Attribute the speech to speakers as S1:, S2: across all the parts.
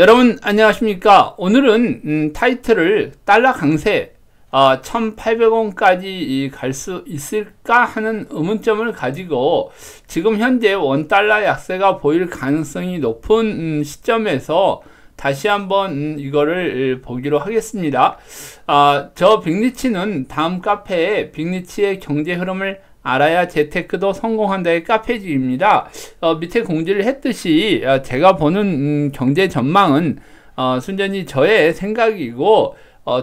S1: 여러분 안녕하십니까. 오늘은 타이틀을 달러 강세 1800원까지 갈 수 있을까 하는 의문점을 가지고 지금 현재 원달러 약세가 보일 가능성이 높은 시점에서 다시 한번 이거를 보기로 하겠습니다. 저 빅리치는 다음 카페에 빅리치의 경제 흐름을 알아야 재테크도 성공한다의 카페지입니다. 밑에 공지를 했듯이 제가 보는 경제 전망은 순전히 저의 생각이고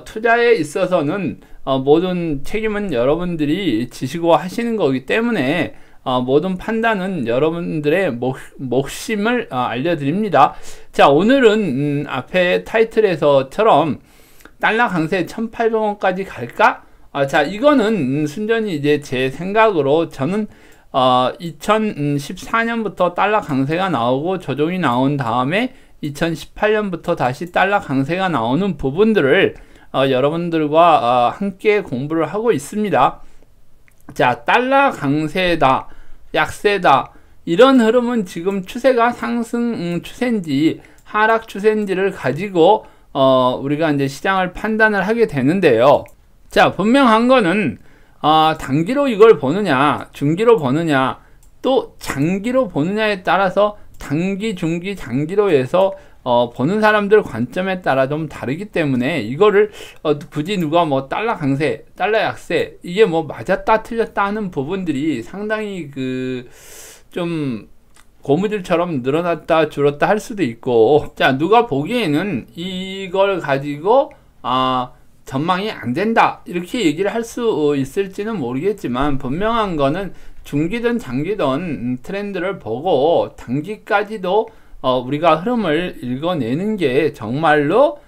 S1: 투자에 있어서는 모든 책임은 여러분들이 지시고 하시는 거기 때문에 모든 판단은 여러분들의 몫임을 알려드립니다. 자, 오늘은 앞에 타이틀에서처럼 달러 강세 1800원까지 갈까? 자, 이거는 순전히 이제 제 생각으로 저는 2014년부터 달러 강세가 나오고 조정이 나온 다음에 2018년부터 다시 달러 강세가 나오는 부분들을 여러분들과 함께 공부를 하고 있습니다. 자, 달러 강세다, 약세다, 이런 흐름은 지금 추세가 상승 추세인지 하락 추세인지를 가지고 우리가 이제 시장을 판단을 하게 되는데요. 자, 분명한 거는 단기로 이걸 보느냐, 중기로 보느냐, 또 장기로 보느냐에 따라서 단기, 중기, 장기로 해서 보는 사람들 관점에 따라 좀 다르기 때문에 이거를 굳이 누가 뭐 달러 강세, 달러 약세, 이게 뭐 맞았다 틀렸다 하는 부분들이 상당히 좀 고무줄처럼 늘어났다 줄었다 할 수도 있고, 자, 누가 보기에는 이걸 가지고 전망이 안 된다 이렇게 얘기를 할 수 있을지는 모르겠지만, 분명한 거는 중기든 장기든 트렌드를 보고 단기까지도 우리가 흐름을 읽어내는 게 정말로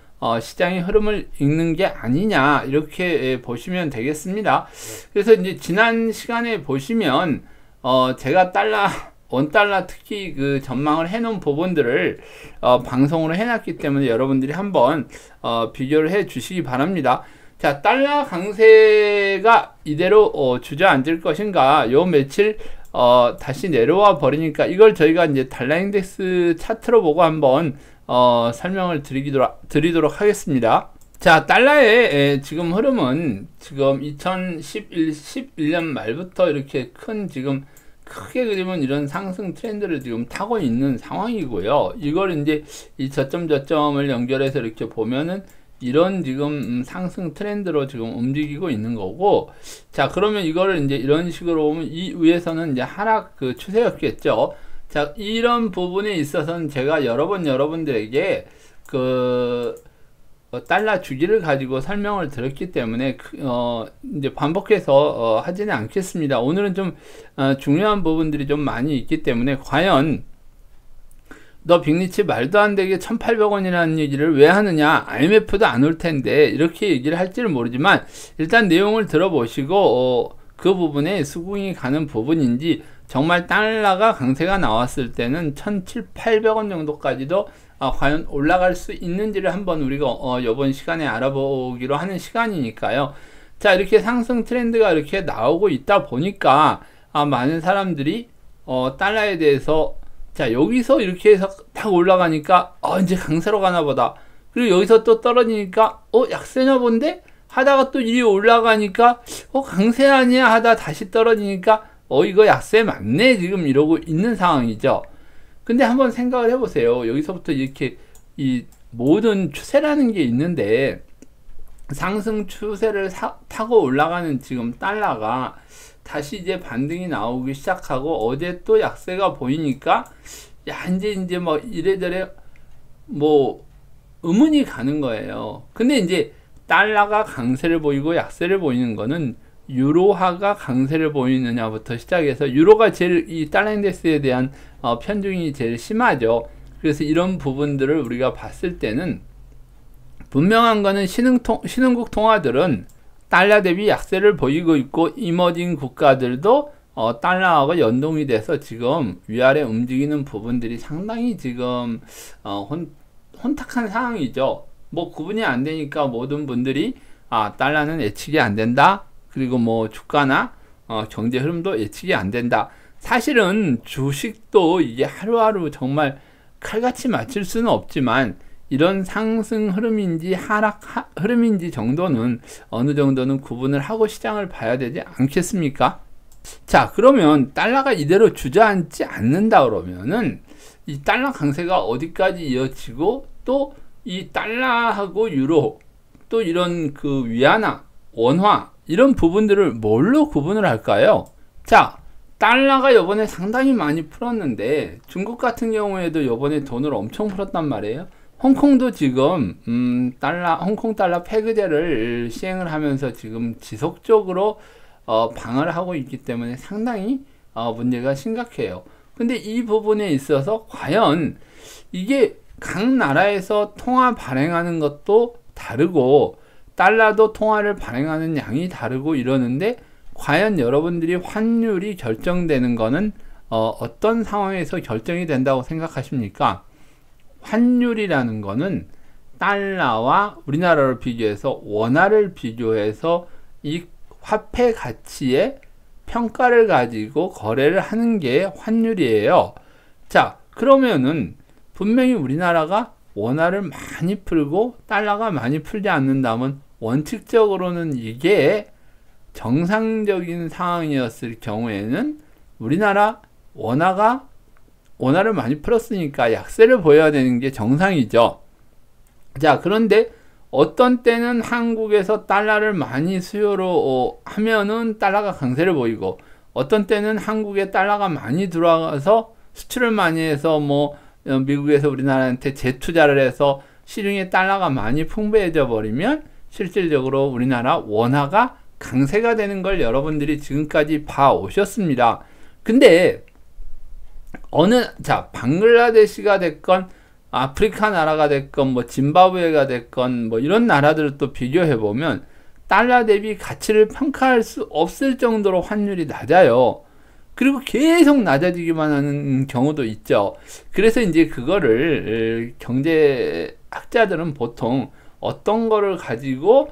S1: 시장의 흐름을 읽는 게 아니냐, 이렇게 보시면 되겠습니다. 그래서 이제 지난 시간에 보시면 제가 원달러 특히 전망을 해놓은 부분들을 방송으로 해놨기 때문에 여러분들이 한번 비교를 해 주시기 바랍니다. 자, 달러 강세가 이대로 주저앉을 것인가, 요 며칠 다시 내려와 버리니까 이걸 저희가 이제 달러 인덱스 차트로 보고 한번 설명을 드리도록 하겠습니다. 자, 달러의 지금 흐름은 지금 11년 말부터 이렇게 큰 지금 크게 그리면 이런 상승 트렌드를 지금 타고 있는 상황이고요. 이걸 이제 이 저점을 연결해서 이렇게 보면은 이런 지금 상승 트렌드로 지금 움직이고 있는 거고, 자, 그러면 이거를 이제 이런 식으로 보면 이 위에서는 이제 하락 추세였겠죠. 자, 이런 부분에 있어서는 제가 여러분들에게 달러 주기를 가지고 설명을 드렸기 때문에 이제 반복해서 하지는 않겠습니다. 오늘은 좀 중요한 부분들이 좀 많이 있기 때문에, 과연 너 빅리치 말도 안 되게 1800원이라는 얘기를 왜 하느냐, IMF도 안 올 텐데, 이렇게 얘기를 할지는 모르지만 일단 내용을 들어보시고 그 부분에 수긍이 가는 부분인지, 정말 달러가 강세가 나왔을 때는 1700원 정도까지도 과연 올라갈 수 있는지를 한번 우리가 이번 시간에 알아보기로 하는 시간이니까요. 자, 이렇게 상승 트렌드가 이렇게 나오고 있다 보니까 많은 사람들이 달러에 대해서, 자, 여기서 이렇게 해서 딱 올라가니까 이제 강세로 가나 보다, 그리고 여기서 또 떨어지니까 약세나 본데 하다가 또 이리 올라가니까 강세 아니야 하다 다시 떨어지니까 이거 약세 맞네 지금 이러고 있는 상황이죠. 근데 한번 생각을 해보세요. 여기서부터 이렇게 이 모든 추세라는 게 있는데, 상승 추세를 타고 올라가는 지금 달러가 다시 이제 반등이 나오기 시작하고, 어제 또 약세가 보이니까 야, 이제 뭐 이래저래 뭐 의문이 가는 거예요. 근데 이제 달러가 강세를 보이고 약세를 보이는 거는 유로화가 강세를 보이느냐부터 시작해서, 유로가 제일 이 달러 인덱스에 대한 편중이 제일 심하죠. 그래서 이런 부분들을 우리가 봤을 때는 분명한 거는 신흥국 통화들은 달러 대비 약세를 보이고 있고, 이머징 국가들도 달러하고 연동이 돼서 지금 위아래 움직이는 부분들이 상당히 지금 혼탁한 상황이죠. 뭐 구분이 안 되니까 모든 분들이 달러는 예측이 안 된다, 그리고 뭐 주가나 경제 흐름도 예측이 안 된다. 사실은 주식도 이게 하루하루 정말 칼같이 맞출 수는 없지만 이런 상승 흐름인지 하락 흐름인지 정도는 어느 정도는 구분을 하고 시장을 봐야 되지 않겠습니까? 자, 그러면 달러가 이대로 주저앉지 않는다 그러면은 이 달러 강세가 어디까지 이어지고, 또 이 달러하고 유로, 또 이런 그 위안화, 원화 이런 부분들을 뭘로 구분을 할까요? 자, 달러가 요번에 상당히 많이 풀었는데 중국 같은 경우에도 요번에 돈을 엄청 풀었단 말이에요. 홍콩도 지금 홍콩 달러 폐기제를 시행을 하면서 지금 지속적으로 방어를 하고 있기 때문에 상당히 문제가 심각해요. 근데 이 부분에 있어서 과연 이게 각 나라에서 통화 발행하는 것도 다르고 달러도 통화를 발행하는 양이 다르고 이러는데, 과연 여러분들이 환율이 결정되는 거는 어떤 상황에서 결정이 된다고 생각하십니까? 환율이라는 거는 달러와 우리나라를 비교해서 원화를 비교해서 이 화폐 가치의 평가를 가지고 거래를 하는 게 환율이에요. 자, 그러면은 분명히 우리나라가 원화를 많이 풀고 달러가 많이 풀지 않는다면 원칙적으로는 이게 정상적인 상황이었을 경우에는 우리나라 원화를 많이 풀었으니까 약세를 보여야 되는 게 정상이죠. 자, 그런데 어떤 때는 한국에서 달러를 많이 수요로 하면은 달러가 강세를 보이고, 어떤 때는 한국에 달러가 많이 들어와서 수출을 많이 해서 미국에서 우리나라한테 재투자를 해서 시중에 달러가 많이 풍부해져 버리면 실질적으로 우리나라 원화가 강세가 되는 걸 여러분들이 지금까지 봐 오셨습니다. 근데 방글라데시가 됐건 아프리카 나라가 됐건 짐바브웨가 됐건 이런 나라들을 또 비교해 보면 달러 대비 가치를 평가할 수 없을 정도로 환율이 낮아요. 그리고 계속 낮아지기만 하는 경우도 있죠. 그래서 이제 그거를 경제학자들은 보통 어떤 거를 가지고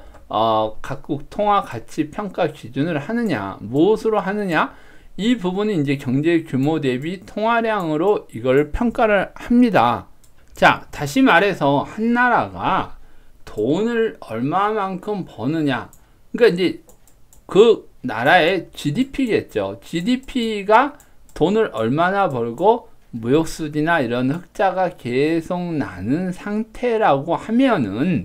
S1: 각국 통화 가치 평가 기준을 하느냐, 무엇으로 하느냐, 이 부분이 이제 경제 규모 대비 통화량으로 이걸 평가를 합니다. 자, 다시 말해서 한 나라가 돈을 얼마만큼 버느냐, 그러니까 이제 그 나라의 GDP겠죠. GDP가 돈을 얼마나 벌고 무역수지나 이런 흑자가 계속 나는 상태라고 하면은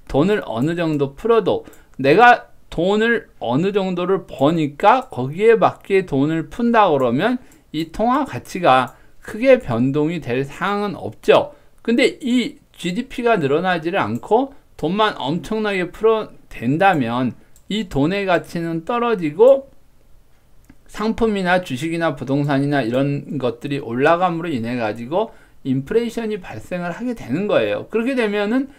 S1: 돈을 어느 정도 풀어도, 내가 돈을 어느 정도를 버니까 거기에 맞게 돈을 푼다 그러면 이 통화 가치가 크게 변동이 될 사항은 없죠. 근데 이 GDP가 늘어나지를 않고 돈만 엄청나게 풀어댄다면 이 돈의 가치는 떨어지고 상품이나 주식이나 부동산이나 이런 것들이 올라감으로 인해 가지고 인플레이션이 발생을 하게 되는 거예요. 그렇게 되면은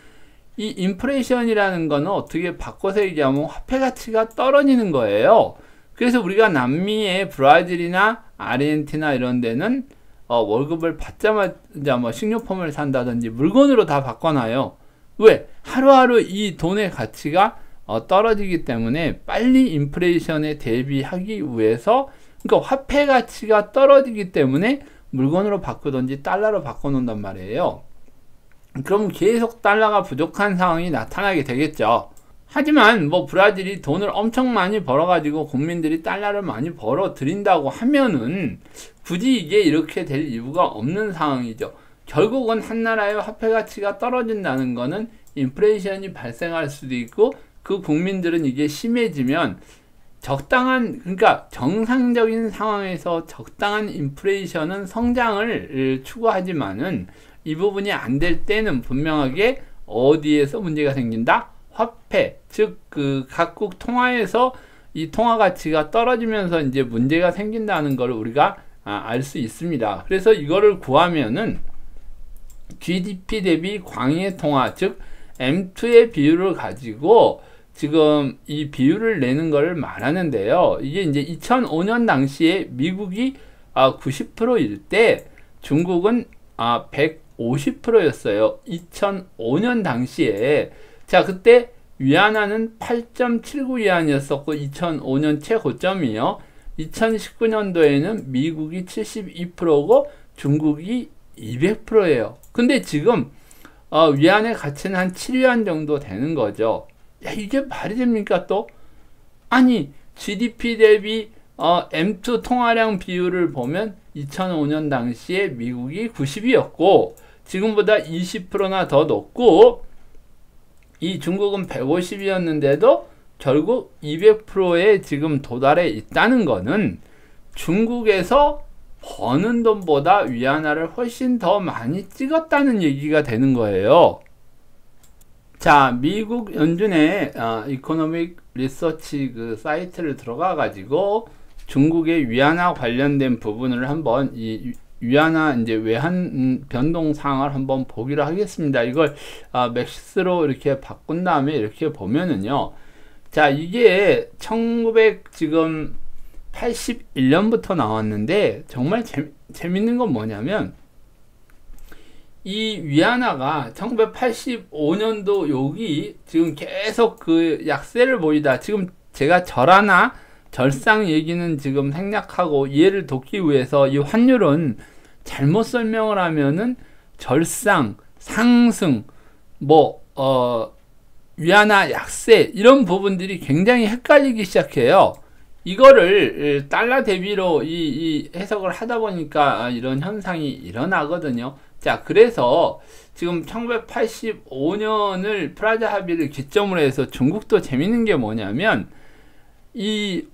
S1: 이 인플레이션이라는 거는 어떻게 바꿔서 얘기하면 화폐 가치가 떨어지는 거예요. 그래서 우리가 남미의 브라질이나 아르헨티나 이런 데는 월급을 받자마자 식료품을 산다든지 물건으로 다 바꿔놔요. 왜? 하루하루 이 돈의 가치가 떨어지기 때문에 빨리 인플레이션에 대비하기 위해서, 그러니까 화폐 가치가 떨어지기 때문에 물건으로 바꾸든지 달러로 바꿔놓는단 말이에요. 그럼 계속 달러가 부족한 상황이 나타나게 되겠죠. 하지만 브라질이 돈을 엄청 많이 벌어가지고 국민들이 달러를 많이 벌어 들인다고 하면은 굳이 이게 이렇게 될 이유가 없는 상황이죠. 결국은 한 나라의 화폐 가치가 떨어진다는 거는 인플레이션이 발생할 수도 있고, 그 국민들은 이게 심해지면 그러니까 정상적인 상황에서 적당한 인플레이션은 성장을 추구하지만은 이 부분이 안 될 때는 분명하게 어디에서 문제가 생긴다? 화폐, 즉 그 각국 통화에서 이 통화 가치가 떨어지면서 이제 문제가 생긴다는 걸 우리가 알 수 있습니다. 그래서 이거를 구하면은 GDP 대비 광의 통화, 즉 M2의 비율을 가지고 지금 이 비율을 내는 걸 말하는데요. 이게 이제 2005년 당시에 미국이 90%일 때 중국은 150%였어요. 2005년 당시에. 자, 그때 위안화는 8.79 위안이었었고 2005년 최고점이요. 2019년도에는 미국이 72%고 중국이 200%예요. 근데 지금 위안의 가치는 한 7위안 정도 되는 거죠. 야, 이게 말이 됩니까 또? 아니, GDP 대비 M2 통화량 비율을 보면 2005년 당시에 미국이 90이었고 지금보다 20%나 더 높고 이 중국은 150이었는데도 결국 200%에 지금 도달해 있다는 거는 중국에서 버는 돈보다 위안화를 훨씬 더 많이 찍었다는 얘기가 되는 거예요. 자, 미국 연준의 이코노믹 리서치 그 사이트를 들어가 가지고 중국의 위안화 관련된 부분을 한번 이 위안화 이제 외환 변동 상황을 한번 보기로 하겠습니다. 이걸 맥시스로 이렇게 바꾼 다음에 이렇게 보면은요. 자, 이게 1981년부터 나왔는데 정말 재밌는 건 뭐냐면 이 위안화가 1985년도 여기 지금 계속 그 약세를 보이다. 지금 제가 절하나 절상 얘기는 지금 생략하고 이해를 돕기 위해서 이 환율은 잘못 설명을 하면은 절상, 상승, 위안화 약세 이런 부분들이 굉장히 헷갈리기 시작해요. 이거를 달러 대비로 이 해석을 하다 보니까 이런 현상이 일어나거든요. 자, 그래서 지금 1985년을 프라자 합의를 기점으로 해서 중국도 재밌는 게 뭐냐면 이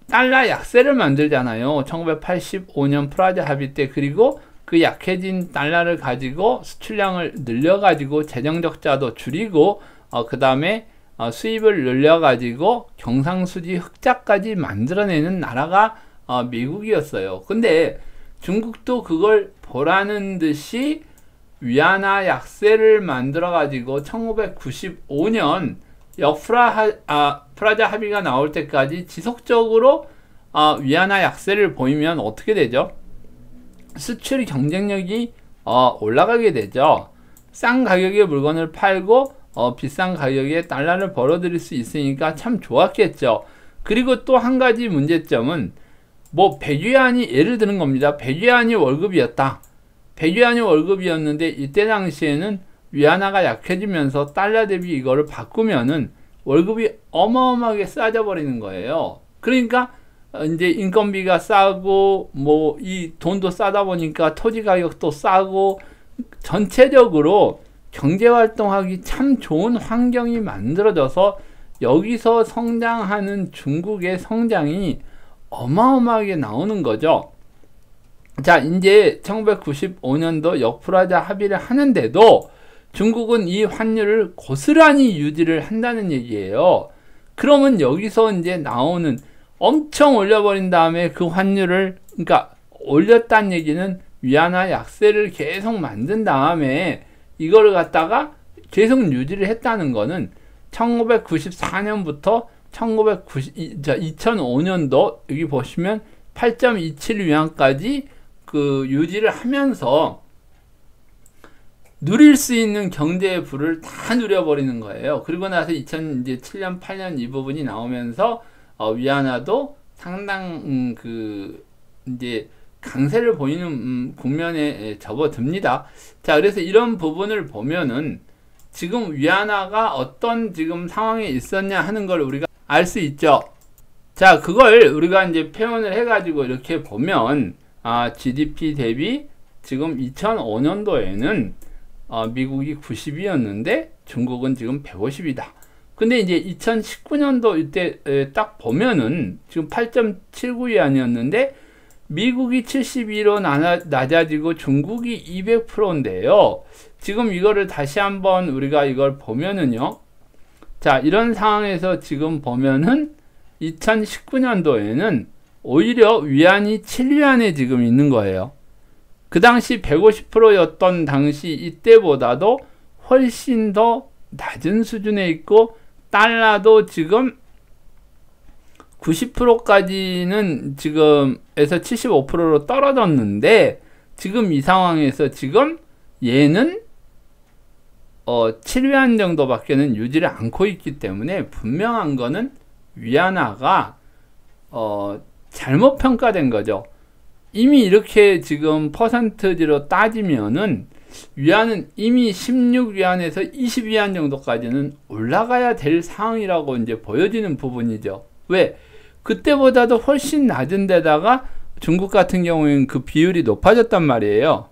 S1: 달러 약세를 만들잖아요. 1985년 프라자 합의 때. 그리고 그 약해진 달러를 가지고 수출량을 늘려가지고 재정적자도 줄이고 그 다음에 수입을 늘려가지고 경상수지 흑자까지 만들어내는 나라가 미국이었어요. 근데 중국도 그걸 보라는 듯이 위안화 약세를 만들어가지고 1995년 프라자 합의가 나올 때까지 지속적으로 위안화 약세를 보이면 어떻게 되죠? 수출 경쟁력이 올라가게 되죠. 싼 가격의 물건을 팔고 비싼 가격에 달러를 벌어들일 수 있으니까 참 좋았겠죠. 그리고 또 한 가지 문제점은 100위안이 예를 드는 겁니다. 100위안이 월급이었다. 100위안이 월급이었는데 이때 당시에는 위안화가 약해지면서 달러 대비 이거를 바꾸면은 월급이 어마어마하게 싸져 버리는 거예요. 그러니까 이제 인건비가 싸고 이 돈도 싸다 보니까 토지 가격도 싸고 전체적으로 경제 활동하기 참 좋은 환경이 만들어져서 여기서 성장하는 중국의 성장이 어마어마하게 나오는 거죠. 자, 이제 1995년도 역프라자 합의를 하는데도 중국은 이 환율을 고스란히 유지를 한다는 얘기예요. 그러면 여기서 이제 나오는 엄청 올려버린 다음에 그 환율을 그러니까 올렸다는 얘기는 위안화 약세를 계속 만든 다음에 이거를 갖다가 계속 유지를 했다는 거는 1994년부터 2005년도 여기 보시면 8.27위안까지 그 유지를 하면서 누릴 수 있는 경제의 부를 다 누려버리는 거예요. 그리고 나서 2007년, 8년 이 부분이 나오면서 위안화도 상당 이제 강세를 보이는 국면에 접어듭니다. 자, 그래서 이런 부분을 보면은 지금 위안화가 어떤 지금 상황에 있었냐 하는 걸 우리가 알 수 있죠. 자, 그걸 우리가 이제 표현을 해가지고 이렇게 보면 GDP 대비 지금 2005년도에는 미국이 90이었는데 중국은 지금 150이다. 근데 이제 2019년도 이때 딱 보면은 지금 8.79위안이었는데 미국이 72로 낮아지고 중국이 200%인데요. 지금 이거를 다시 한번 우리가 이걸 보면은요. 자, 이런 상황에서 지금 보면은 2019년도에는 오히려 위안이 7위안에 지금 있는 거예요. 그 당시 150%였던 당시 이때보다도 훨씬 더 낮은 수준에 있고 달러도 지금 90%까지는 지금에서 75%로 떨어졌는데 지금 이 상황에서 지금 얘는 7위안 정도밖에는 유지를 않고 있기 때문에 분명한 거는 위안화가 잘못 평가된 거죠. 이미 이렇게 지금 퍼센트지로 따지면은 위안은 이미 16위안에서 20위안 정도까지는 올라가야 될 상황이라고 이제 보여지는 부분이죠. 왜? 그때보다도 훨씬 낮은 데다가 중국 같은 경우에는 그 비율이 높아졌단 말이에요.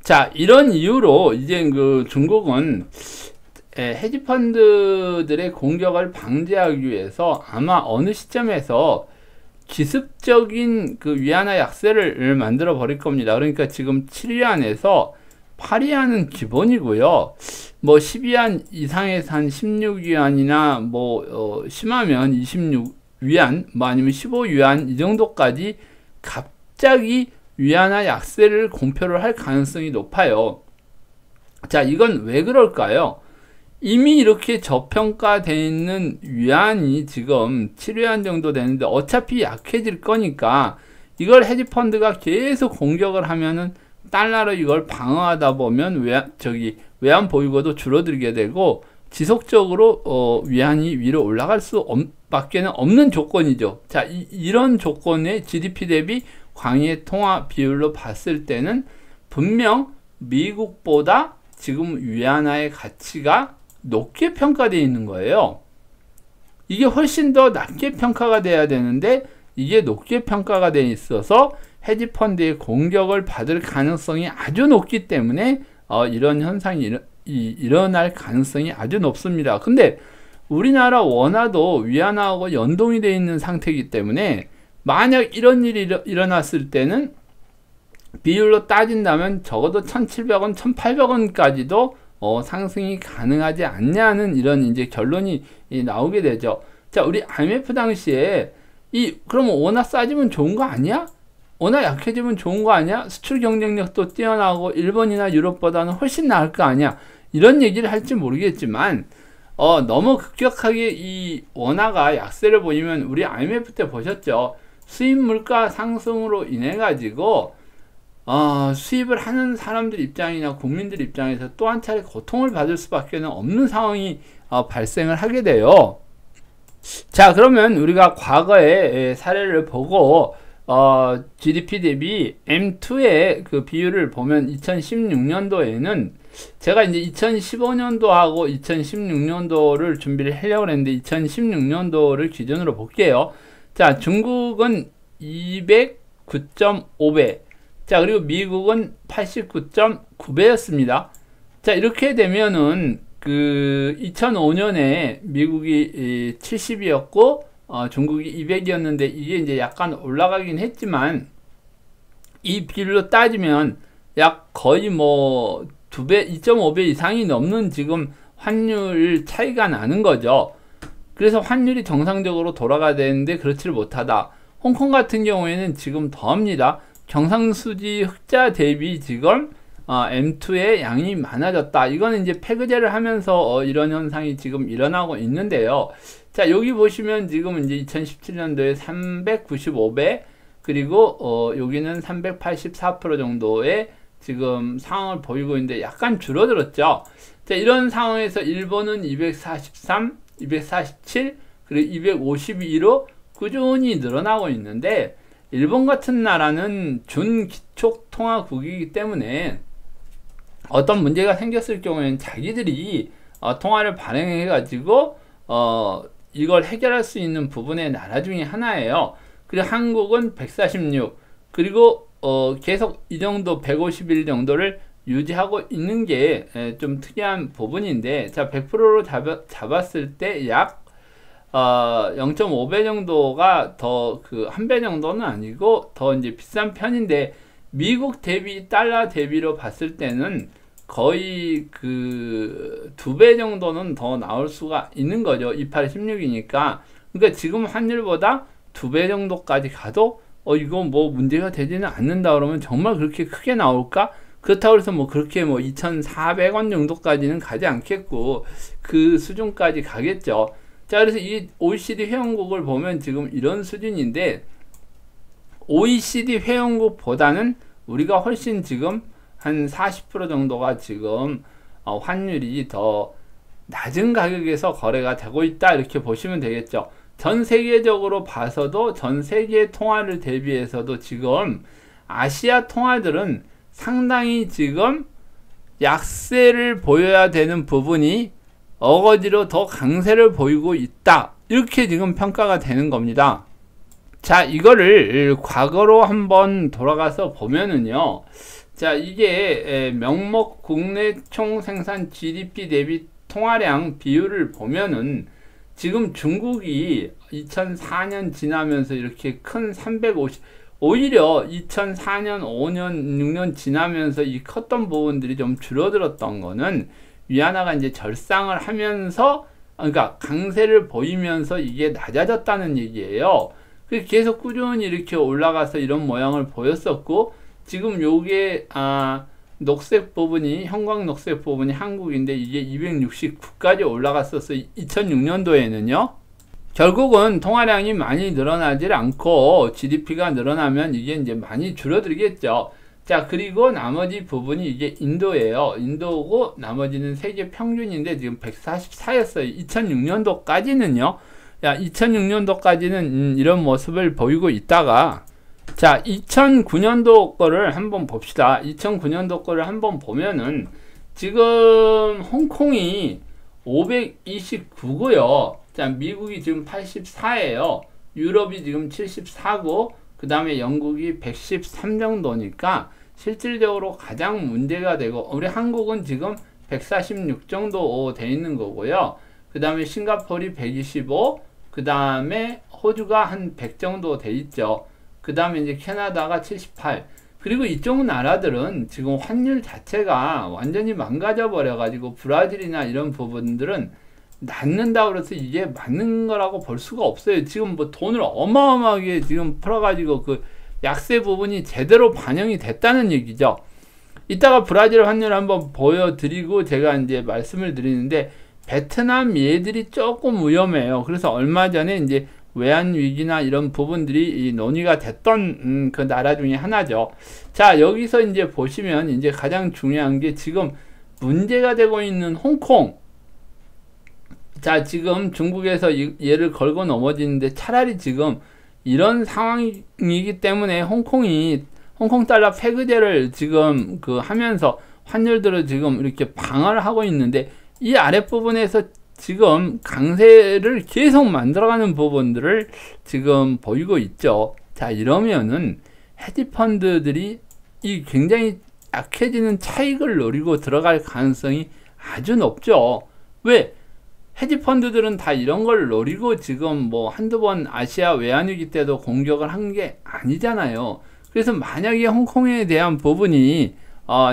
S1: 자, 이런 이유로 이제 그 중국은 헤지펀드들의 공격을 방지하기 위해서 아마 어느 시점에서 기습적인 그 위안화 약세를 만들어 버릴 겁니다. 그러니까 지금 7위안에서 8위안은 기본이고요. 뭐 12위안 이상에서 한 16위안이나 뭐 심하면 26위안, 뭐 아니면 15위안 이 정도까지 갑자기 위안화 약세를 공표를 할 가능성이 높아요. 자, 이건 왜 그럴까요? 이미 이렇게 저평가되어 있는 위안이 지금 7위안 정도 되는데 어차피 약해질 거니까 이걸 헤지펀드가 계속 공격을 하면은 달러로 이걸 방어하다 보면 외환 보유고도 줄어들게 되고 지속적으로 위안이 위로 올라갈 수밖에는 없는 조건이죠. 자, 이런 조건의 GDP 대비 광의 통화 비율로 봤을 때는 분명 미국보다 지금 위안화의 가치가 높게 평가되어 있는 거예요. 이게 훨씬 더 낮게 평가가 돼야 되는데 이게 높게 평가가 돼 있어서 헤지펀드의 공격을 받을 가능성이 아주 높기 때문에 이런 현상이 일어날 가능성이 아주 높습니다. 근데 우리나라 원화도 위안화하고 연동이 되어 있는 상태이기 때문에 만약 이런 일이 일어났을 때는 비율로 따진다면 적어도 1,700원, 1,800원까지도 상승이 가능하지 않냐는 이런 이제 결론이 나오게 되죠. 자, 우리 IMF 당시에 그러면 원화 싸지면 좋은 거 아니야? 원화 약해지면 좋은 거 아니야? 수출 경쟁력도 뛰어나고 일본이나 유럽보다는 훨씬 나을 거 아니야? 이런 얘기를 할지 모르겠지만 너무 급격하게 이 원화가 약세를 보이면 우리 IMF 때 보셨죠? 수입 물가 상승으로 인해 가지고 수입을 하는 사람들 입장이나 국민들 입장에서 또 한 차례 고통을 받을 수밖에 없는 상황이 발생을 하게 돼요. 자, 그러면 우리가 과거의 사례를 보고 GDP 대비 M2의 그 비율을 보면 2016년도에는 제가 이제 2015년도하고 2016년도를 준비를 하려고 했는데 2016년도를 기준으로 볼게요. 자, 중국은 209.5배, 자, 그리고 미국은 89.9배였습니다. 자, 이렇게 되면은 그 2005년에 미국이 70이었고 중국이 200이었는데 이게 이제 약간 올라가긴 했지만 이 비율로 따지면 약 거의 뭐 2배, 2.5배 이상이 넘는 지금 환율 차이가 나는 거죠. 그래서 환율이 정상적으로 돌아가야 되는데 그렇지를 못하다. 홍콩 같은 경우에는 지금 더합니다. 경상수지 흑자 대비 지금 M2의 양이 많아졌다. 이거는 이제 폐그제를 하면서 이런 현상이 지금 일어나고 있는데요. 자, 여기 보시면 지금 이제 2017년도에 395배, 그리고 여기는 384% 정도의 지금 상황을 보이고 있는데 약간 줄어들었죠. 자, 이런 상황에서 일본은 243, 247, 그리고 252로 꾸준히 늘어나고 있는데 일본 같은 나라는 준기초통화국이기 때문에 어떤 문제가 생겼을 경우에는 자기들이 통화를 발행해 가지고 이걸 해결할 수 있는 부분의 나라 중에 하나예요. 그리고 한국은 146, 그리고 계속 이 정도 151 정도를 유지하고 있는 게 좀 특이한 부분인데, 자, 100%로 잡았을 때 약 0.5배 정도가 더 그 한 배 정도는 아니고 더 이제 비싼 편인데, 미국 대비 달러 대비로 봤을 때는 거의 그 2배 정도는 더 나올 수가 있는 거죠. 2816이니까. 그러니까 지금 환율보다 2배 정도까지 가도 이거 뭐 문제가 되지는 않는다 그러면 정말 그렇게 크게 나올까? 그렇다고 해서 뭐 그렇게 뭐 2,400원 정도까지는 가지 않겠고 그 수준까지 가겠죠. 자, 그래서 이 OECD 회원국을 보면 지금 이런 수준인데, OECD 회원국보다는 우리가 훨씬 지금 한 40% 정도가 지금 환율이 더 낮은 가격에서 거래가 되고 있다, 이렇게 보시면 되겠죠. 전 세계적으로 봐서도 전 세계 통화를 대비해서도 지금 아시아 통화들은 상당히 지금 약세를 보여야 되는 부분이 어거지로 더 강세를 보이고 있다. 이렇게 지금 평가가 되는 겁니다. 자, 이거를 과거로 한번 돌아가서 보면은요. 자, 이게 명목 국내 총생산 GDP 대비 통화량 비율을 보면은 지금 중국이 2004년 지나면서 이렇게 큰 350, 오히려 2004년, 5년, 6년 지나면서 이 컸던 부분들이 좀 줄어들었던 거는 위안화가 이제 절상을 하면서, 그러니까 강세를 보이면서 이게 낮아졌다는 얘기예요. 계속 꾸준히 이렇게 올라가서 이런 모양을 보였었고, 지금 요게 녹색 부분이, 형광 녹색 부분이 한국인데 이게 269까지 올라갔었어요. 2006년도에는요. 결국은 통화량이 많이 늘어나질 않고 GDP가 늘어나면 이게 이제 많이 줄어들겠죠. 자, 그리고 나머지 부분이 이게 인도예요. 인도고 나머지는 세계 평균인데 지금 144였어요. 2006년도까지는요. 야, 2006년도까지는 이런 모습을 보이고 있다가, 자, 2009년도 거를 한번 봅시다. 2009년도 거를 한번 보면은 지금 홍콩이 529고요. 자, 미국이 지금 84예요. 유럽이 지금 74고, 그 다음에 영국이 113 정도니까 실질적으로 가장 문제가 되고, 우리 한국은 지금 146 정도 돼 있는 거고요. 그 다음에 싱가포르이 125, 그 다음에 호주가 한 100 정도 돼 있죠. 그 다음에 이제 캐나다가 78. 그리고 이쪽 나라들은 지금 환율 자체가 완전히 망가져 버려 가지고 브라질이나 이런 부분들은 낳는다 그래서 이게 맞는 거라고 볼 수가 없어요. 지금 뭐 돈을 어마어마하게 지금 풀어 가지고 그 약세 부분이 제대로 반영이 됐다는 얘기죠. 이따가 브라질 환율 한번 보여드리고 제가 이제 말씀을 드리는데, 베트남 얘들이 조금 위험해요. 그래서 얼마 전에 이제 외환 위기나 이런 부분들이 논의가 됐던 그 나라 중에 하나죠. 자, 여기서 이제 보시면 이제 가장 중요한 게 지금 문제가 되고 있는 홍콩. 자, 지금 중국에서 얘를 걸고 넘어지는데 차라리 지금 이런 상황이기 때문에 홍콩 달러 폐기제를 지금 하면서 환율들을 지금 이렇게 방어를 하고 있는데, 이 아랫부분에서 지금 강세를 계속 만들어가는 부분들을 지금 보이고 있죠. 자, 이러면은 헤지펀드들이 이 굉장히 약해지는 차익을 노리고 들어갈 가능성이 아주 높죠. 왜? 헤지펀드들은 다 이런 걸 노리고 지금 뭐 한두 번 아시아 외환위기 때도 공격을 한 게 아니잖아요. 그래서 만약에 홍콩에 대한 부분이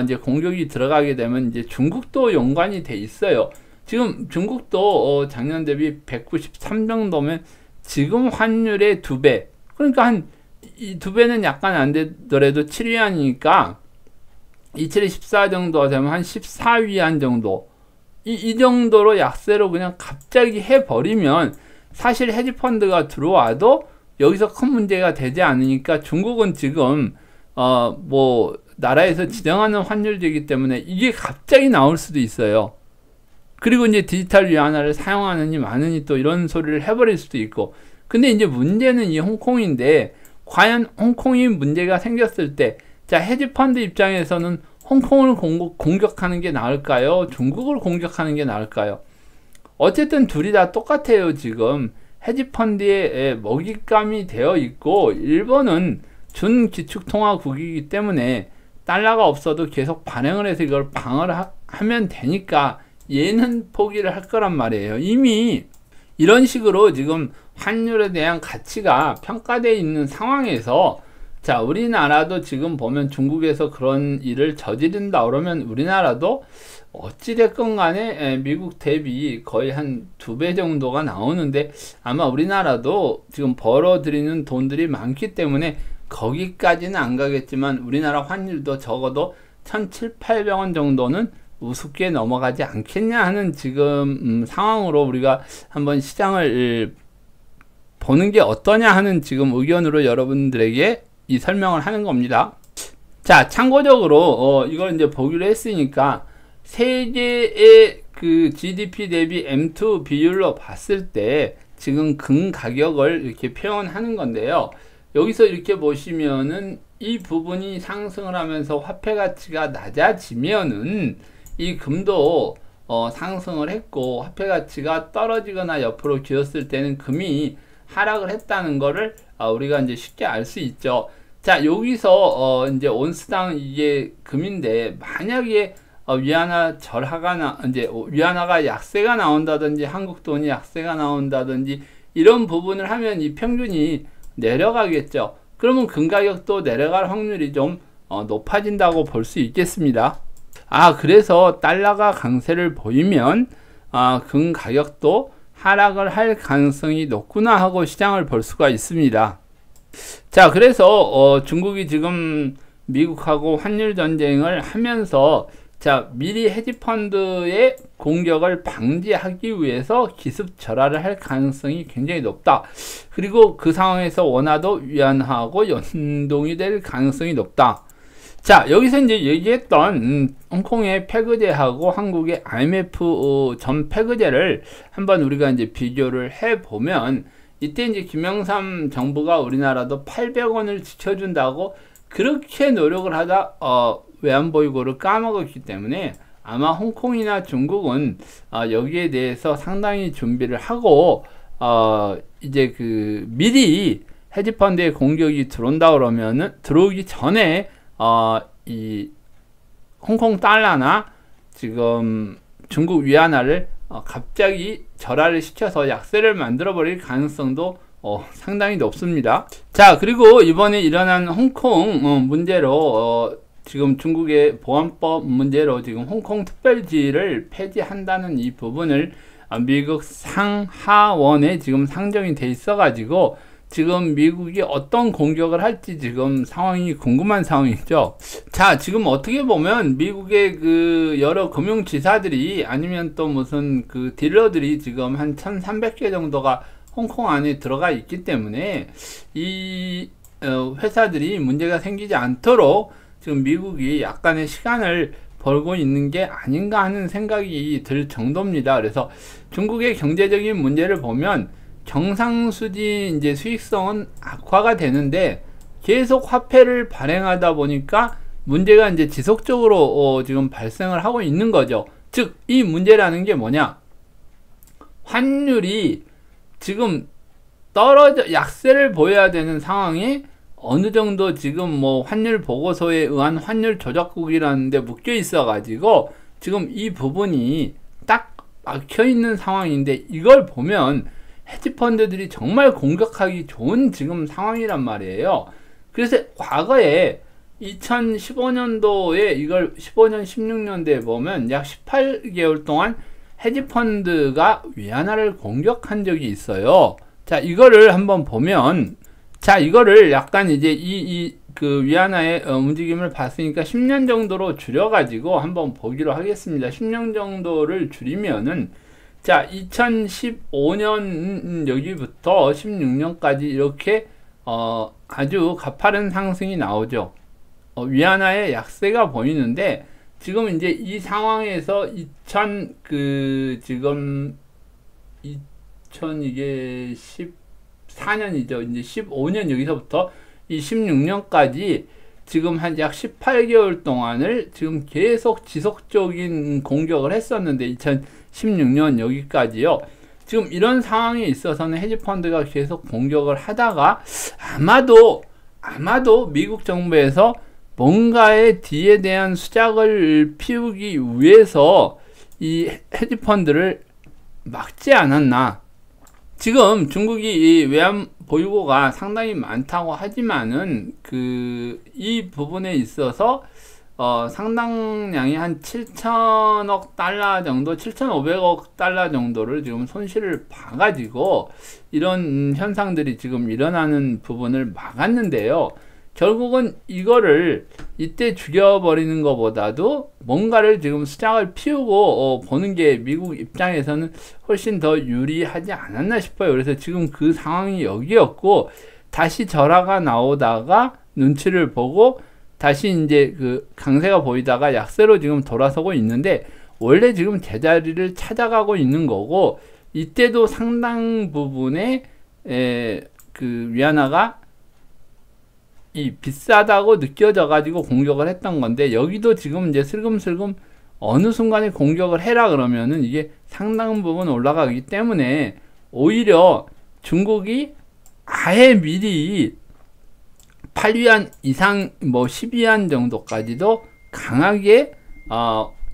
S1: 이제 공격이 들어가게 되면 이제 중국도 연관이 돼 있어요. 지금 중국도 작년 대비 193 정도면 지금 환율의 2배. 그러니까 이 2배는 약간 안 되더라도 7위안이니까 27에 14 정도 되면 한 14위안 정도. 이 정도로 약세로 그냥 갑자기 해버리면 사실 헤지펀드가 들어와도 여기서 큰 문제가 되지 않으니까, 중국은 지금 뭐 나라에서 지정하는 환율이기 때문에 이게 갑자기 나올 수도 있어요. 그리고 이제 디지털 위안화를 사용하느니 마느니 또 이런 소리를 해버릴 수도 있고. 근데 이제 문제는 이 홍콩인데, 과연 홍콩이 문제가 생겼을 때, 자, 헤지펀드 입장에서는 홍콩을 공격하는 게 나을까요? 중국을 공격하는 게 나을까요? 어쨌든 둘이 다 똑같아요. 지금 헤지펀드에 먹잇감이 되어 있고, 일본은 준기축통화국이기 때문에 달러가 없어도 계속 발행을 해서 이걸 방어를 하면 되니까 얘는 포기를 할 거란 말이에요. 이미 이런 식으로 지금 환율에 대한 가치가 평가되어 있는 상황에서, 자, 우리나라도 지금 보면 중국에서 그런 일을 저지른다 그러면 우리나라도 어찌됐건 간에 미국 대비 거의 한 2배 정도가 나오는데, 아마 우리나라도 지금 벌어들이는 돈들이 많기 때문에 거기까지는 안 가겠지만 우리나라 환율도 적어도 1,700~800원 정도는 우습게 넘어가지 않겠냐 하는 지금 상황으로 우리가 한번 시장을 보는 게 어떠냐 하는 지금 의견으로 여러분들에게 이 설명을 하는 겁니다. 자, 참고적으로 이걸 이제 보기로 했으니까 세계의 그 GDP 대비 M2 비율로 봤을 때 지금 금 가격을 이렇게 표현하는 건데요. 여기서 이렇게 보시면은 이 부분이 상승을 하면서 화폐 가치가 낮아지면은 이 금도 상승을 했고 화폐 가치가 떨어지거나 옆으로 기었을 때는 금이 하락을 했다는 거를 우리가 이제 쉽게 알 수 있죠. 자, 여기서 이제 온스당 이게 금인데 만약에 위안화 절하가 이제 위안화가 약세가 나온다든지 한국 돈이 약세가 나온다든지 이런 부분을 하면 이 평균이 내려가겠죠. 그러면 금 가격도 내려갈 확률이 좀 높아진다고 볼 수 있겠습니다. 그래서 달러가 강세를 보이면 금 가격도 하락을 할 가능성이 높구나 하고 시장을 볼 수가 있습니다. 자, 그래서 중국이 지금 미국하고 환율 전쟁을 하면서 자, 미리 헤지펀드의 공격을 방지하기 위해서 기습 절하를 할 가능성이 굉장히 높다. 그리고 그 상황에서 원화도 위안화하고 연동이 될 가능성이 높다. 자, 여기서 이제 얘기했던 홍콩의 패거제하고 한국의 IMF 전 패거제를 한번 우리가 이제 비교를 해보면 이때 이제 김영삼 정부가 우리나라도 800원을 지켜준다고 그렇게 노력을 하다 외환보유고를 까먹었기 때문에 아마 홍콩이나 중국은 여기에 대해서 상당히 준비를 하고 이제 그 미리 헤지펀드의 공격이 들어온다 그러면은 들어오기 전에 이 홍콩 달러나 지금 중국 위안화를 갑자기 절하를 시켜서 약세를 만들어 버릴 가능성도 상당히 높습니다. 자, 그리고 이번에 일어난 홍콩 문제로 지금 중국의 보안법 문제로 지금 홍콩 특별지를 폐지한다는 이 부분을 미국 상하원에 지금 상정이 돼 있어 가지고 지금 미국이 어떤 공격을 할지 지금 상황이 궁금한 상황이죠. 자, 지금 어떻게 보면 미국의 그 여러 금융지사들이 아니면 또 무슨 그 딜러들이 지금 한 1300개 정도가 홍콩 안에 들어가 있기 때문에 이 회사들이 문제가 생기지 않도록 지금 미국이 약간의 시간을 벌고 있는 게 아닌가 하는 생각이 들 정도입니다. 그래서 중국의 경제적인 문제를 보면 경상수지 이제 수익성은 악화가 되는데 계속 화폐를 발행하다 보니까 문제가 이제 지속적으로 지금 발생을 하고 있는 거죠. 즉, 이 문제라는 게 뭐냐? 환율이 지금 약세를 보여야 되는 상황에 어느 정도 지금 뭐 환율 보고서에 의한 환율 조작국이라는 데 묶여 있어 가지고 지금 이 부분이 딱 막혀 있는 상황인데 이걸 보면 헤지펀드들이 정말 공격하기 좋은 지금 상황이란 말이에요. 그래서 과거에 2015년도에 이걸 15년 16년도에 보면 약 18개월 동안 헤지펀드가 위안화를 공격한 적이 있어요. 자, 이거를 한번 보면 자, 이거를 약간 이제 그 위안화의 움직임을 봤으니까 10년 정도로 줄여가지고 한번 보기로 하겠습니다. 10년 정도를 줄이면은 자, 2015년 여기부터 16년까지 이렇게 아주 가파른 상승이 나오죠. 위안화의 약세가 보이는데 지금 이제 이 상황에서 지금 2000 이게 14년이죠. 이제 15년 여기서부터 이 16년까지 지금 한 약 18개월 동안을 지금 계속 지속적인 공격을 했었는데 2016년 여기까지요. 지금 이런 상황에 있어서는 헤지펀드가 계속 공격을 하다가 아마도 미국 정부에서 뭔가의 뒤에 대한 수작을 피우기 위해서 이 헤지펀드를 막지 않았나. 지금 중국이 이 외환 보유고가 상당히 많다고 하지만은 이 부분에 있어서 상당량이 한 7천억 달러 정도, 7,500억 달러 정도를 지금 손실을 봐가지고 이런 현상들이 지금 일어나는 부분을 막았는데요. 결국은 이거를 이때 죽여버리는 것보다도 뭔가를 지금 수작을 피우고 보는 게 미국 입장에서는 훨씬 더 유리하지 않았나 싶어요. 그래서 지금 그 상황이 여기였고 다시 절하가 나오다가 눈치를 보고 다시 이제 그 강세가 보이다가 약세로 지금 돌아서고 있는데 원래 지금 제자리를 찾아가고 있는 거고 이때도 상당 부분의 그 위안화가 비싸다고 느껴져 가지고 공격을 했던 건데 여기도 지금 이제 슬금슬금 어느 순간에 공격을 해라 그러면은 이게 상당 부분 올라가기 때문에 오히려 중국이 아예 미리 8위안 이상 뭐 10위안 정도까지도 강하게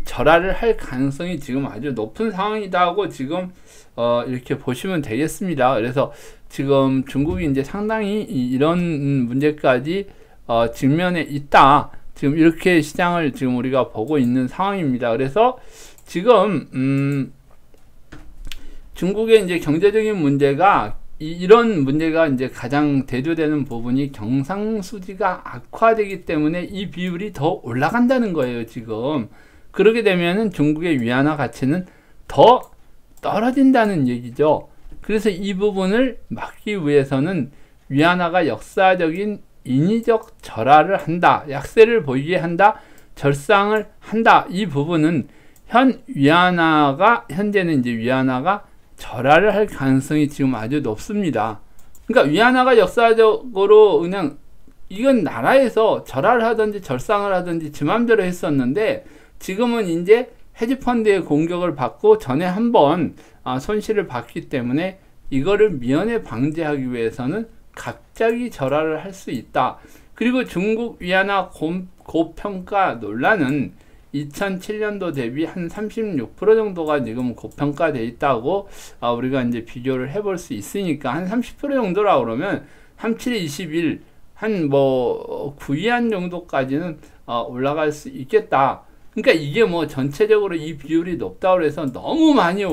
S1: 절하를 할 가능성이 지금 아주 높은 상황이다 하고 지금 이렇게 보시면 되겠습니다. 그래서 지금 중국이 이제 상당히 이런 문제까지 직면에 있다. 지금 이렇게 시장을 지금 우리가 보고 있는 상황입니다. 그래서 지금 중국의 이제 경제적인 문제가 이런 문제가 이제 가장 대두되는 부분이 경상수지가 악화되기 때문에 이 비율이 더 올라간다는 거예요, 지금. 그렇게 되면은 중국의 위안화 가치는 더 떨어진다는 얘기죠. 그래서 이 부분을 막기 위해서는 위안화가 역사적인 인위적 절하를 한다, 약세를 보이게 한다, 절상을 한다. 이 부분은 현재는 이제 위안화가 절하를 할 가능성이 지금 아주 높습니다. 그러니까 위안화가 역사적으로 그냥 이건 나라에서 절하를 하든지 절상을 하든지 지 맘대로 했었는데 지금은 이제 헤지펀드의 공격을 받고 전에 한번 손실을 봤기 때문에 이거를 미연에 방지하기 위해서는 갑자기 절하를 할 수 있다. 그리고 중국 위안화 고평가 논란은 2007년도 대비 한 36% 정도가 지금 고평가돼 있다고 우리가 이제 비교를 해볼 수 있으니까 한 30% 정도라 그러면 37에 21, 한 뭐 9위안 정도까지는 올라갈 수 있겠다. 그러니까 이게 뭐 전체적으로 이 비율이 높다고 해서 너무 많이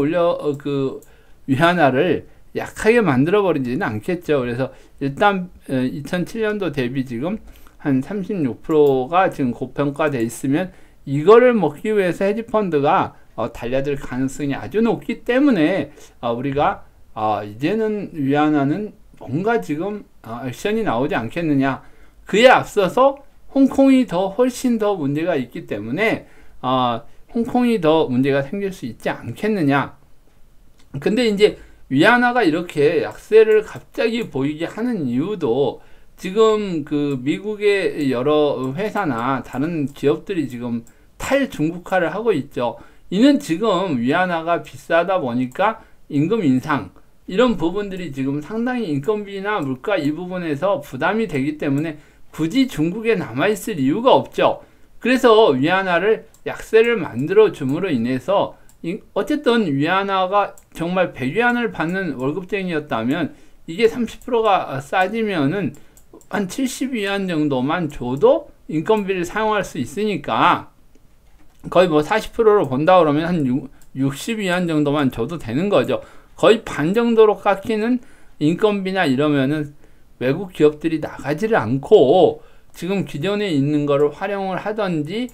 S1: 그 위안화를 약하게 만들어 버리지는 않겠죠. 그래서 일단 2007년도 대비 지금 한 36%가 지금 고평가돼 있으면 이거를 먹기 위해서 헤지펀드가 달려들 가능성이 아주 높기 때문에 우리가 이제는 위안화는 뭔가 지금 액션이 나오지 않겠느냐. 그에 앞서서 홍콩이 훨씬 더 문제가 있기 때문에 홍콩이 더 문제가 생길 수 있지 않겠느냐. 근데 이제 위안화가 이렇게 약세를 갑자기 보이게 하는 이유도 지금 그 미국의 여러 회사나 다른 기업들이 지금 탈중국화를 하고 있죠. 이는 지금 위안화가 비싸다 보니까 임금 인상 이런 부분들이 지금 상당히 인건비나 물가 이 부분에서 부담이 되기 때문에 굳이 중국에 남아있을 이유가 없죠. 그래서 위안화를 약세를 만들어 줌으로 인해서 어쨌든 위안화가 정말 100위안을 받는 월급쟁이였다면 이게 30%가 싸지면은 한 70위안 정도만 줘도 인건비를 사용할 수 있으니까 거의 뭐 40%로 본다 그러면 한 60위안 정도만 줘도 되는 거죠. 거의 반 정도로 깎이는 인건비나 이러면은 외국 기업들이 나가지를 않고 지금 기존에 있는 거를 활용을 하든지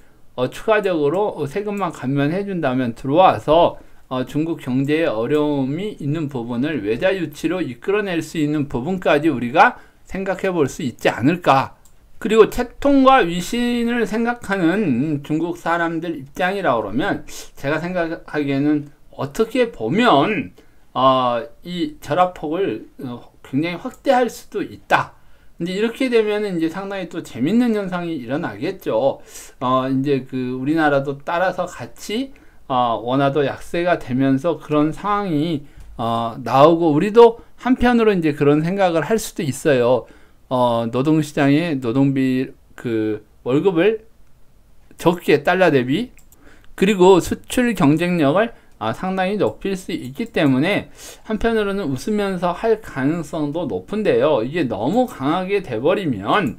S1: 추가적으로 세금만 감면해 준다면 들어와서 중국 경제에 어려움이 있는 부분을 외자 유치로 이끌어낼 수 있는 부분까지 우리가 생각해 볼 수 있지 않을까. 그리고 채통과 위신을 생각하는 중국 사람들 입장이라 그러면 제가 생각하기에는 어떻게 보면 이 절하폭을 굉장히 확대할 수도 있다. 근데 이렇게 되면 이제 상당히 또 재밌는 현상이 일어나겠죠. 이제 그 우리나라도 따라서 같이 원화도 약세가 되면서 그런 상황이 나오고 우리도 한편으로 이제 그런 생각을 할 수도 있어요. 노동시장에 노동비 그 월급을 적게 달러 대비 그리고 수출 경쟁력을 상당히 높일 수 있기 때문에 한편으로는 웃으면서 할 가능성도 높은데요. 이게 너무 강하게 돼버리면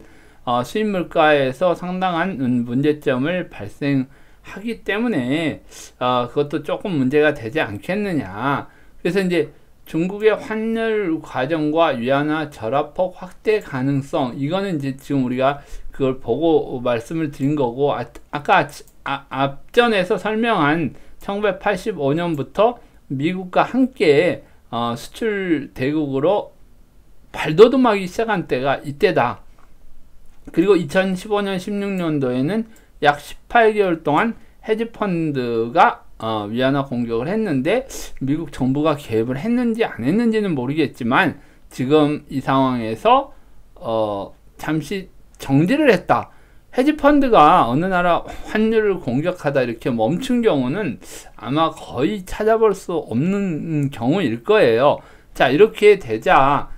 S1: 수입 물가에서 상당한 문제점을 발생하기 때문에 그것도 조금 문제가 되지 않겠느냐. 그래서 이제 중국의 환율 과정과 위안화 절하폭 확대 가능성 이거는 이제 지금 우리가 그걸 보고 말씀을 드린 거고 아까 앞전에서 설명한 1985년부터 미국과 함께 수출 대국으로 발돋움하기 시작한 때가 이때다. 그리고 2015년 16년도에는 약 18개월 동안 헤지펀드가 위안화 공격을 했는데 미국 정부가 개입을 했는지 안 했는지는 모르겠지만 지금 이 상황에서 잠시 정지를 했다. 헤지펀드가 어느 나라 환율을 공격하다 이렇게 멈춘 경우는 아마 거의 찾아볼 수 없는 경우일 거예요. 자, 이렇게 되자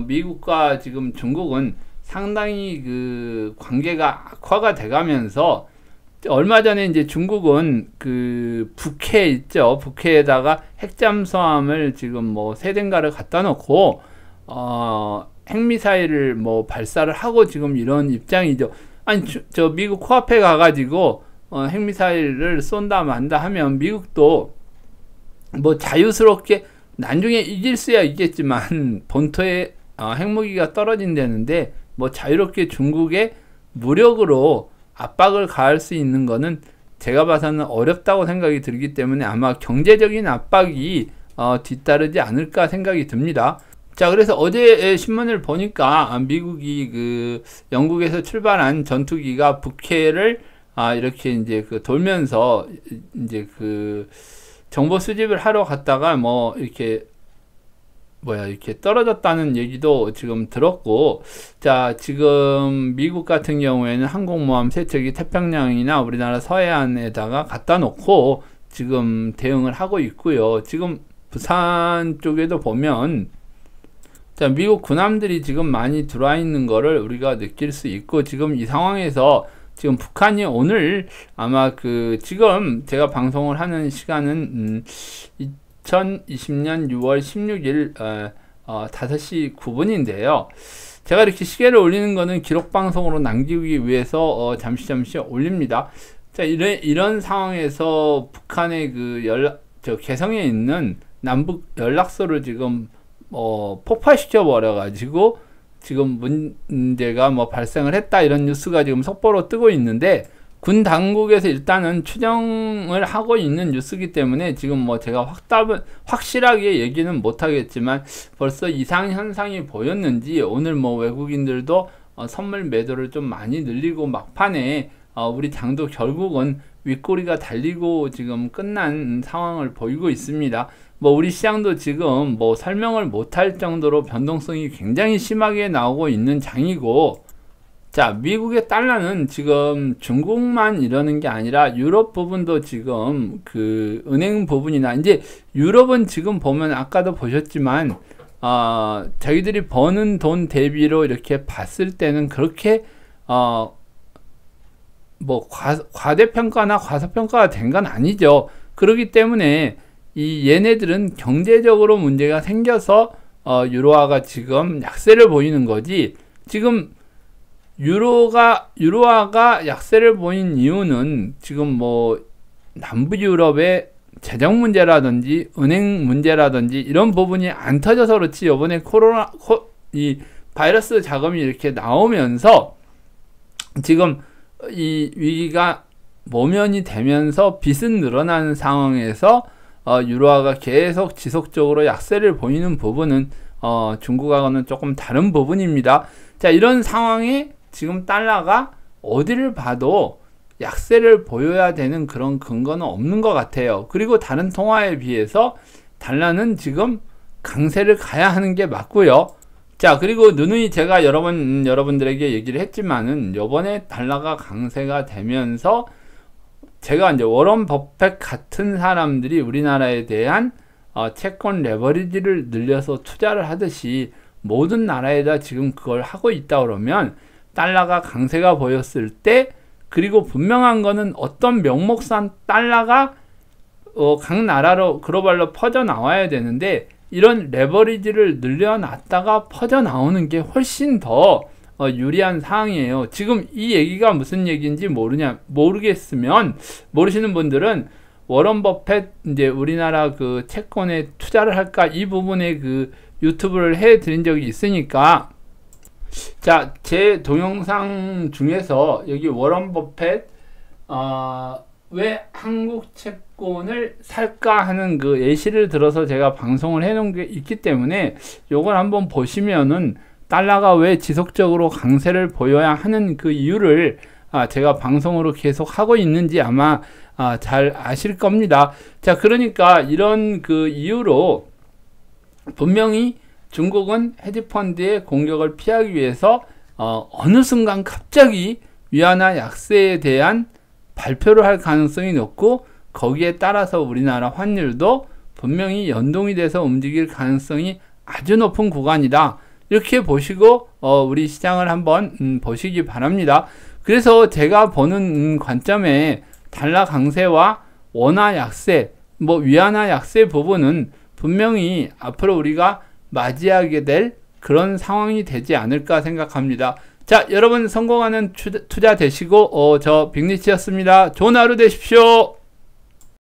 S1: 미국과 지금 중국은 상당히 그 관계가 악화가 돼가면서, 얼마 전에 이제 중국은 그 북해 있죠. 북해에다가 핵잠수함을 지금 뭐 3대인가를 갖다 놓고 핵미사일을 뭐 발사를 하고 지금 이런 입장이죠. 아니 저 미국 코앞에 가가지고 핵미사일을 쏜다 만다 하면 미국도 뭐 자유스럽게, 나중에 이길 수야 있겠지만 본토에 핵무기가 떨어진다는데 뭐 자유롭게 중국의 무력으로 압박을 가할 수 있는 거는 제가 봐서는 어렵다고 생각이 들기 때문에 아마 경제적인 압박이 뒤따르지 않을까 생각이 듭니다. 자, 그래서 어제 신문을 보니까 미국이 그 영국에서 출발한 전투기가 북해를 이렇게 이제 그 돌면서 이제 그 정보 수집을 하러 갔다가 뭐 이렇게 이렇게 떨어졌다는 얘기도 지금 들었고, 자, 지금 미국 같은 경우에는 항공모함 3척이 태평양이나 우리나라 서해안에다가 갖다 놓고 지금 대응을 하고 있고요. 지금 부산 쪽에도 보면, 자, 미국 군함들이 지금 많이 들어와 있는 거를 우리가 느낄 수 있고, 지금 이 상황에서 지금 북한이 오늘 아마 그 지금 제가 방송을 하는 시간은 2020년 6월 16일 5시 9분인데요. 제가 이렇게 시계를 올리는 거는 기록 방송으로 남기기 위해서 잠시 올립니다. 자, 이런 상황에서 북한의 그 개성에 있는 남북 연락소를 지금 폭파시켜 버려 가지고 지금 문제가 뭐 발생을 했다, 이런 뉴스가 지금 속보로 뜨고 있는데, 군 당국에서 일단은 추정을 하고 있는 뉴스이기 때문에 지금 뭐 제가 확실하게 얘기는 못 하겠지만 벌써 이상 현상이 보였는지, 오늘 뭐 외국인들도 선물 매도를 좀 많이 늘리고 막판에 우리 장도 결국은 윗꼬리가 달리고 지금 끝난 상황을 보이고 있습니다. 뭐 우리 시장도 지금 뭐 설명을 못할 정도로 변동성이 굉장히 심하게 나오고 있는 장이고, 자, 미국의 달러는 지금 중국만 이러는 게 아니라 유럽 부분도 지금 그 은행 부분이나, 이제 유럽은 지금 보면 아까도 보셨지만 자기들이 버는 돈 대비로 이렇게 봤을 때는 그렇게 뭐 과대평가나 과소평가가 된 건 아니죠. 그렇기 때문에 이 얘네들은 경제적으로 문제가 생겨서 유로화가 지금 약세를 보이는 거지, 지금 유로화가 약세를 보인 이유는 지금 뭐 남부 유럽의 재정 문제라든지 은행 문제라든지 이런 부분이 안 터져서 그렇지, 이번에 이 바이러스 자금이 이렇게 나오면서 지금 이 위기가 모면이 되면서 빚은 늘어나는 상황에서 유로화가 계속 지속적으로 약세를 보이는 부분은 중국하고는 조금 다른 부분입니다. 자, 이런 상황에 지금 달러가 어디를 봐도 약세를 보여야 되는 그런 근거는 없는 것 같아요. 그리고 다른 통화에 비해서 달러는 지금 강세를 가야 하는 게 맞고요. 자, 그리고 누누이 제가 여러분들에게 얘기를 했지만은 요번에 달러가 강세가 되면서 제가 이제 워런 버핏 같은 사람들이 우리나라에 대한 채권 레버리지를 늘려서 투자를 하듯이 모든 나라에다 지금 그걸 하고 있다 그러면, 달러가 강세가 보였을 때, 그리고 분명한 거는 어떤 명목상 달러가 각 나라로 글로벌로 퍼져 나와야 되는데, 이런 레버리지를 늘려놨다가 퍼져 나오는 게 훨씬 더 유리한 상황이에요. 지금 이 얘기가 무슨 얘기인지 모르겠으면, 모르시는 분들은 워런 버핏 이제 우리나라 그 채권에 투자를 할까, 이 부분에 그 유튜브를 해 드린 적이 있으니까, 자, 제 동영상 중에서 여기 워런 버핏 왜 한국 채권을 살까 하는 그 예시를 들어서 제가 방송을 해 놓은 게 있기 때문에 요걸 한번 보시면은 달러가 왜 지속적으로 강세를 보여야 하는 그 이유를 제가 방송으로 계속 하고 있는지 아마 잘 아실 겁니다. 자, 그러니까 이런 그 이유로 분명히 중국은 헤지펀드의 공격을 피하기 위해서 어느 순간 갑자기 위안화 약세에 대한 발표를 할 가능성이 높고 거기에 따라서 우리나라 환율도 분명히 연동이 돼서 움직일 가능성이 아주 높은 구간이다. 이렇게 보시고 우리 시장을 한번 보시기 바랍니다. 그래서 제가 보는 관점에 달러 강세와 원화 약세, 위안화 약세 부분은 분명히 앞으로 우리가 맞이하게 될 그런 상황이 되지 않을까 생각합니다. 자, 여러분 성공하는 투자 되시고 저 빅리치였습니다. 좋은 하루 되십시오.